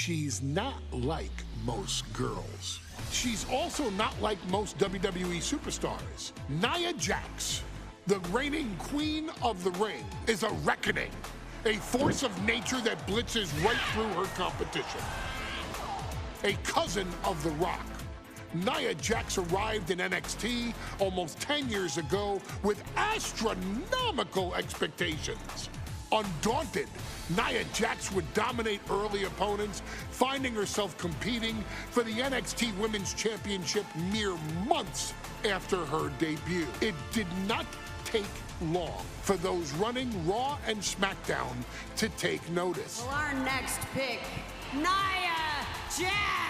She's not like most girls. She's also not like most WWE superstars. Nia Jax, the reigning queen of the ring, is a reckoning, a force of nature that blitzes right through her competition. A cousin of The Rock, Nia Jax arrived in NXT almost 10 years ago with astronomical expectations. Undaunted, Nia Jax would dominate early opponents, finding herself competing for the NXT Women's Championship mere months after her debut. It did not take long for those running Raw and SmackDown to take notice. Well, our next pick, Nia Jax!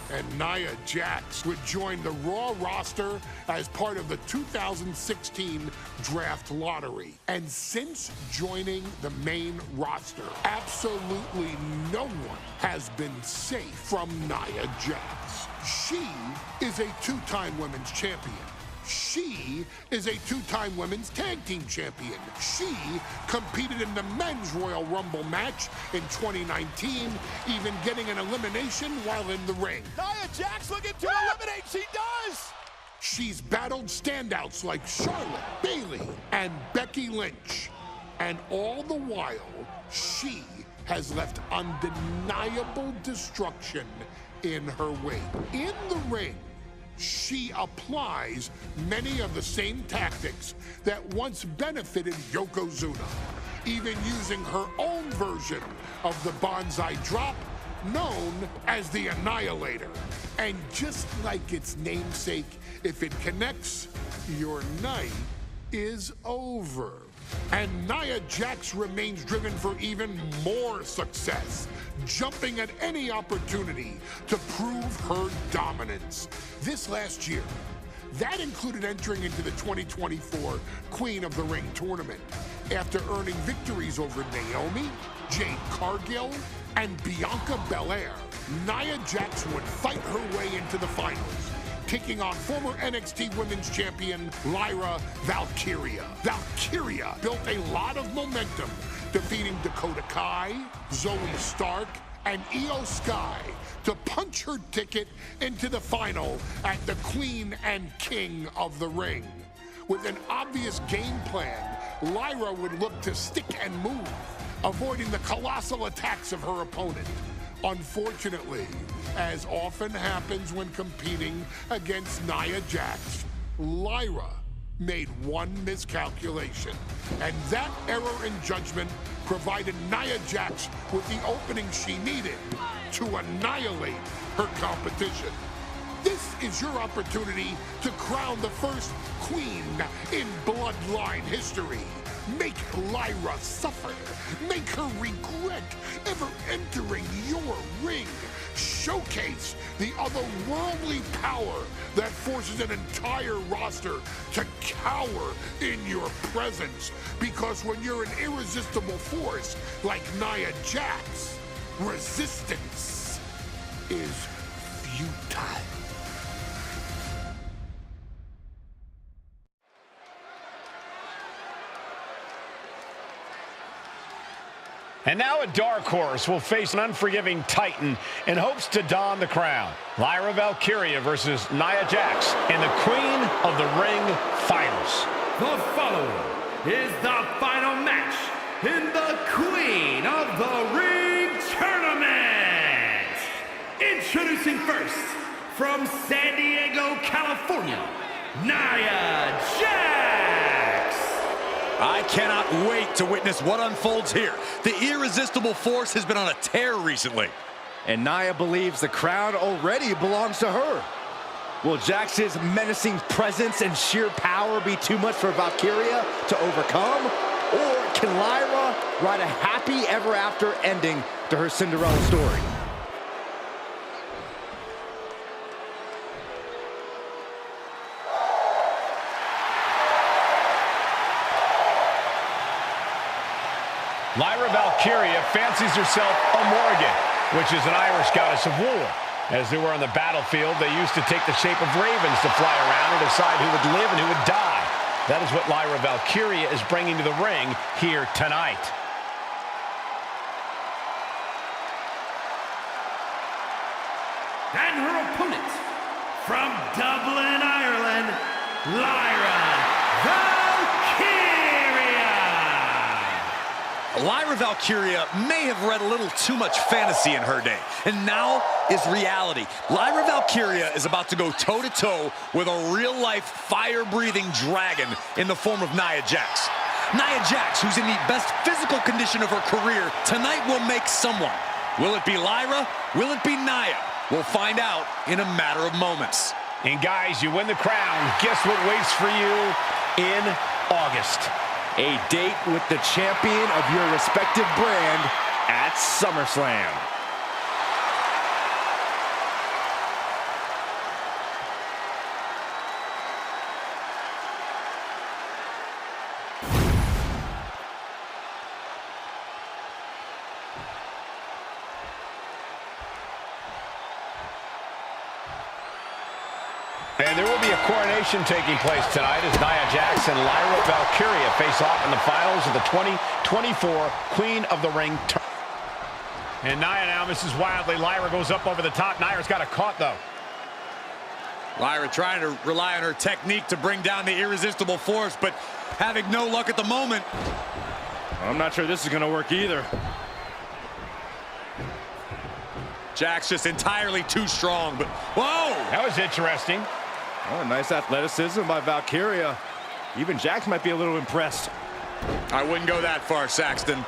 And Nia Jax would join the Raw roster as part of the 2016 draft lottery. And since joining the main roster, absolutely no one has been safe from Nia Jax. She is a two-time women's champion. She is a two-time women's tag team champion. She competed in the men's Royal Rumble match in 2019, even getting an elimination while in the ring. Nia Jax looking to eliminate, she does! She's battled standouts like Charlotte, Bayley, and Becky Lynch. And all the while, she has left undeniable destruction in her wake. In the ring, she applies many of the same tactics that once benefited Yokozuna, even using her own version of the Banzai drop, known as the Annihilator. And just like its namesake, if it connects, your night is over. And Nia Jax remains driven for even more success, jumping at any opportunity to prove her dominance. This last year, that included entering into the 2024 Queen of the Ring tournament after earning victories over Naomi, Jade Cargill, and Bianca Belair. Nia Jax would fight her way into the finals, taking on former NXT Women's Champion Lyra Valkyria. Valkyria built a lot of momentum, defeating Dakota Kai, Zoe Stark, and Io Sky to punch her ticket into the final at the Queen and King of the Ring. With an obvious game plan, Lyra would look to stick and move, avoiding the colossal attacks of her opponent. Unfortunately, as often happens when competing against Nia Jax, Lyra made one miscalculation, and that error in judgment provided Nia Jax with the opening she needed to annihilate her competition. This is your opportunity to crown the first queen in Bloodline history. Make Lyra suffer. Make her regret ever entering your ring. Showcase the otherworldly power that forces an entire roster to cower in your presence. Because when you're an irresistible force like Nia Jax, resistance is futile. And now a dark horse will face an unforgiving titan in hopes to don the crown. Lyra Valkyria versus Nia Jax in the Queen of the Ring Finals. The following is the final match in the Queen of the Ring Tournament. Introducing first, from San Diego, California, Nia Jax. I cannot wait to witness what unfolds here. The irresistible force has been on a tear recently. And Nia believes the crown already belongs to her. Will Jax's menacing presence and sheer power be too much for Valkyria to overcome? Or can Lyra write a happy ever after ending to her Cinderella story? Lyra Valkyria fancies herself a Morrigan, which is an Irish goddess of war. As they were on the battlefield, they used to take the shape of ravens to fly around and decide who would live and who would die. That is what Lyra Valkyria is bringing to the ring here tonight. And her opponent, from Dublin, Ireland, Lyra Valkyria. Lyra Valkyria may have read a little too much fantasy in her day, and now is reality. Lyra Valkyria is about to go toe-to-toe with a real-life, fire-breathing dragon in the form of Nia Jax. Nia Jax, who's in the best physical condition of her career, tonight will make someone. Will it be Lyra? Will it be Nia? We'll find out in a matter of moments. And guys, you win the crown. Guess what waits for you in August? A date with the champion of your respective brand at SummerSlam. And there will be a coronation taking place tonight as Nia Jax and Lyra Valkyria face off in the finals of the 2024 Queen of the Ring tournament. And Nia now misses wildly. Lyra goes up over the top. Nia's got a caught, though. Lyra trying to rely on her technique to bring down the irresistible force, but having no luck at the moment. I'm not sure this is going to work either. Jax just entirely too strong, but whoa! That was interesting. Oh, nice athleticism by Valkyria. Even Jax might be a little impressed. I wouldn't go that far, Saxton.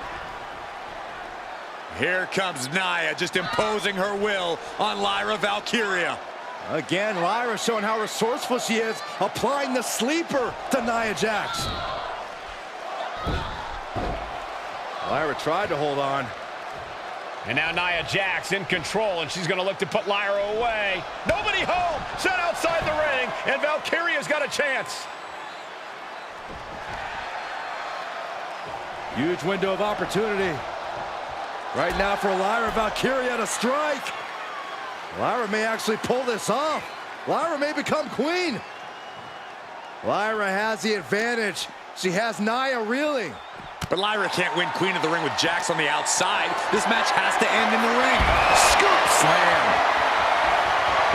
Here comes Nia, just imposing her will on Lyra Valkyria. Again, Lyra showing how resourceful she is, applying the sleeper to Nia Jax. Lyra tried to hold on. And now Nia Jax in control, and she's going to look to put Lyra away. Nobody home! Set outside the ring, and Valkyria's got a chance. Huge window of opportunity. Right now for Lyra Valkyria to strike. Lyra may actually pull this off. Lyra may become queen. Lyra has the advantage. She has Nia reeling. But Lyra can't win Queen of the Ring with Jax on the outside. This match has to end in the ring. Scoop slam.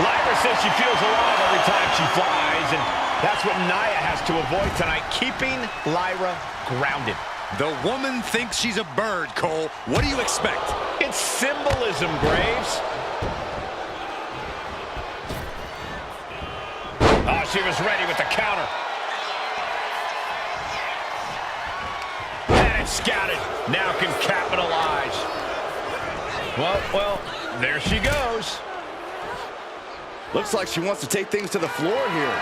Lyra says she feels alive every time she flies, and that's what Nia has to avoid tonight, keeping Lyra grounded. The woman thinks she's a bird, Cole. What do you expect? It's symbolism, Graves. Oh, she was ready with the counter. And it's scouted. Now can capitalize. Well, there she goes. Looks like she wants to take things to the floor here.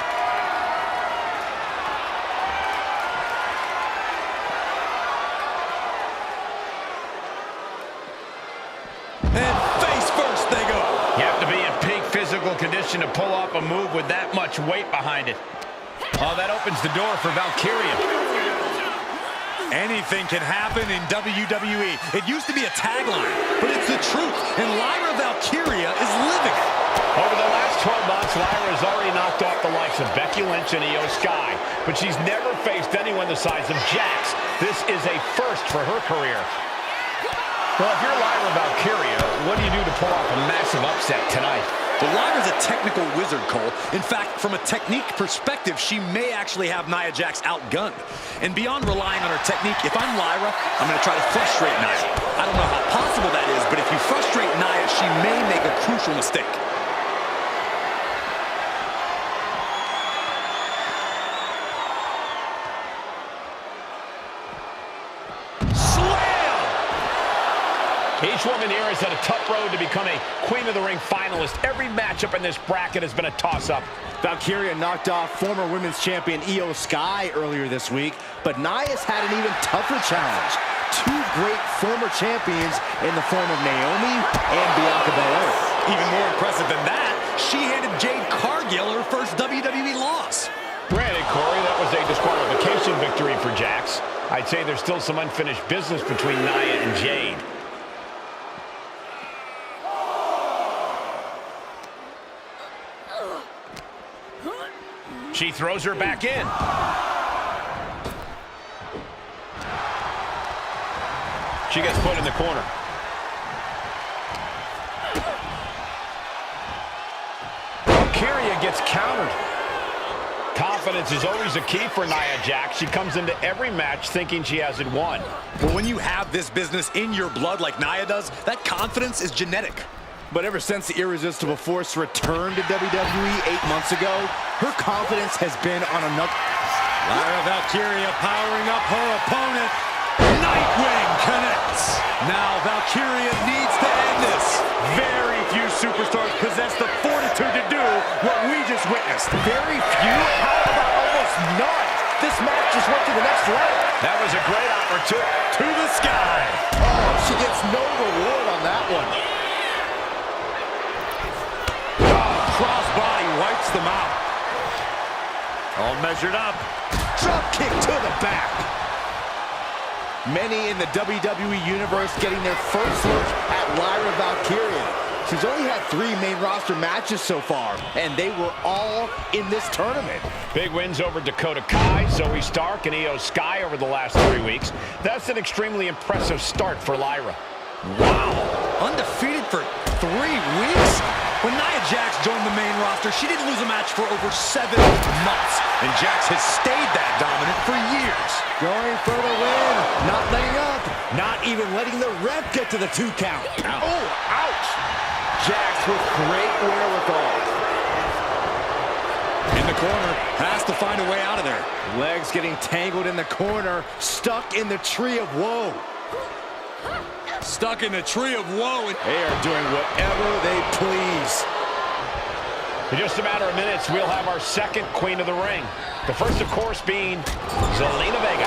And face first they go. You have to be in peak physical condition to pull off a move with that much weight behind it. Oh, that opens the door for Valkyria. Anything can happen in WWE. It used to be a tagline, but it's the truth, and Lyra Valkyria is living it. Over the last 12 months, Lyra has already knocked off the likes of Becky Lynch and Io Sky, but she's never faced anyone the size of Jax. This is a first for her career. Well, if you're Lyra Valkyria, what do you do to pull off a massive upset tonight? Well, Lyra's a technical wizard, Cole. In fact, from a technique perspective, she may actually have Nia Jax outgunned. And beyond relying on her technique, if I'm Lyra, I'm going to try to frustrate Nia. I don't know how possible that is, but if you frustrate Nia, she may make a crucial mistake. Each woman here has had a tough road to become a Queen of the Ring finalist. Every matchup in this bracket has been a toss-up. Valkyria knocked off former women's champion Io Sky earlier this week, but Nia's had an even tougher challenge. Two great former champions in the form of Naomi and Bianca Belair. Even more impressive than that, she handed Jade Cargill her first WWE loss. Granted, Corey, that was a disqualification victory for Jax. I'd say there's still some unfinished business between Nia and Jade. She throws her back in. She gets put in the corner. gets countered. Confidence is always a key for Nia Jax. She comes into every match thinking she hasn't won. But when you have this business in your blood like Nia does, that confidence is genetic. But ever since the Irresistible Force returned to WWE 8 months ago, her confidence has been on another... Lyra Valkyria powering up her opponent. Nightwing connects. Now Valkyria needs to end this. Very few superstars possess the fortitude to do what we just witnessed. Very few? How about almost none? This match just went to the next level. That was a great opportunity. To the sky. Oh, she gets no reward on that one. Crossbody wipes them out. All measured up. Drop kick to the back. Many in the WWE Universe getting their first look at Lyra Valkyria. She's only had 3 main roster matches so far, and they were all in this tournament. Big wins over Dakota Kai, Zoe Stark, and Io Sky over the last 3 weeks. That's an extremely impressive start for Lyra. Wow, undefeated for 3 weeks? When Nia Jax joined the main roster, she didn't lose a match for over 7 months. And Jax has stayed that dominant for years. Going for the win, not letting up, not even letting the ref get to the 2 count. Ow. Oh, ouch! Jax with great wherewithal. In the corner, has to find a way out of there. Legs getting tangled in the corner, stuck in the tree of woe. Stuck in the tree of woe. They are doing whatever they please. In just a matter of minutes, we'll have our second Queen of the Ring. The first, of course, being Zelina Vega.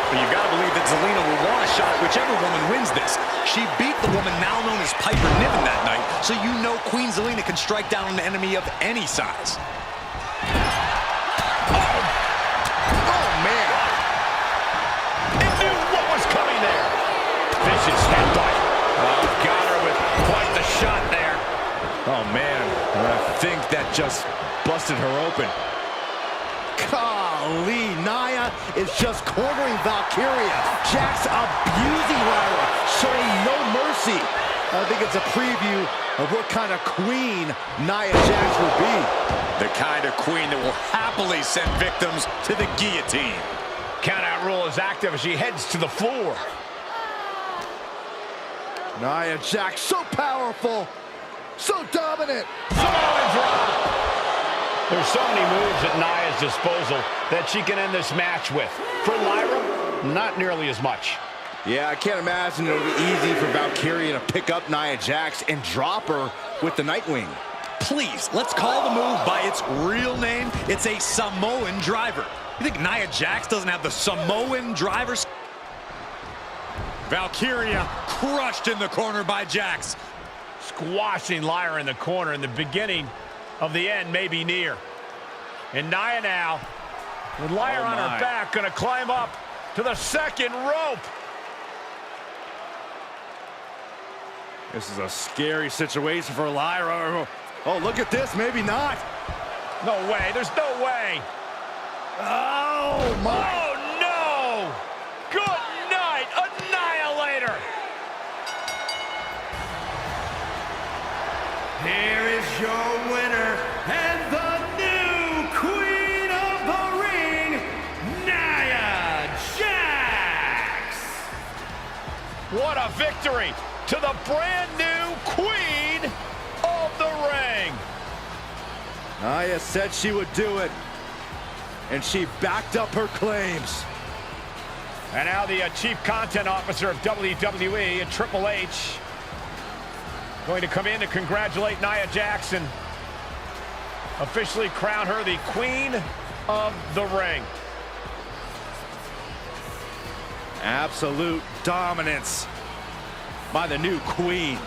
But you've got to believe that Zelina will want a shot whichever woman wins this. She beat the woman now known as Piper Niven that night, so you know Queen Zelina can strike down an enemy of any size. Oh, man. It knew what was coming there. Vicious headbutt. Oh, got her with quite the shot there. Oh, man. I think that just busted her open. Golly, Nia is just cornering Valkyria. Jax abusing Lyra, showing no mercy. I think it's a preview of what kind of queen Nia Jax will be. The kind of queen that will happily send victims to the guillotine. Countout rule is active as she heads to the floor. Nia Jax, so powerful, so dominant. Samoan drop. There's so many moves at Nia's disposal that she can end this match with. For Lyra, not nearly as much. Yeah, I can't imagine it'll be easy for Valkyria to pick up Nia Jax and drop her with the Nightwing. Please, let's call the move by its real name. It's a Samoan driver. You think Nia Jax doesn't have the Samoan drivers? Valkyria crushed in the corner by Jax. Squashing Lyra in the corner, and the beginning of the end may be near. And Nia now, with Lyra on her back, gonna climb up to the second rope. This is a scary situation for Lyra. Oh, look at this, maybe not. No way, there's no way. Oh, my. Oh, no! Good night, Annihilator! Here is your winner and the new Queen of the Ring, Nia Jax! What a victory to the brand new Queen of the Ring! Nia said she would do it, and she backed up her claims. And now the Chief Content Officer of WWE and Triple H going to come in to congratulate Nia Jax and officially crown her the Queen of the Ring. Absolute dominance by the new queen.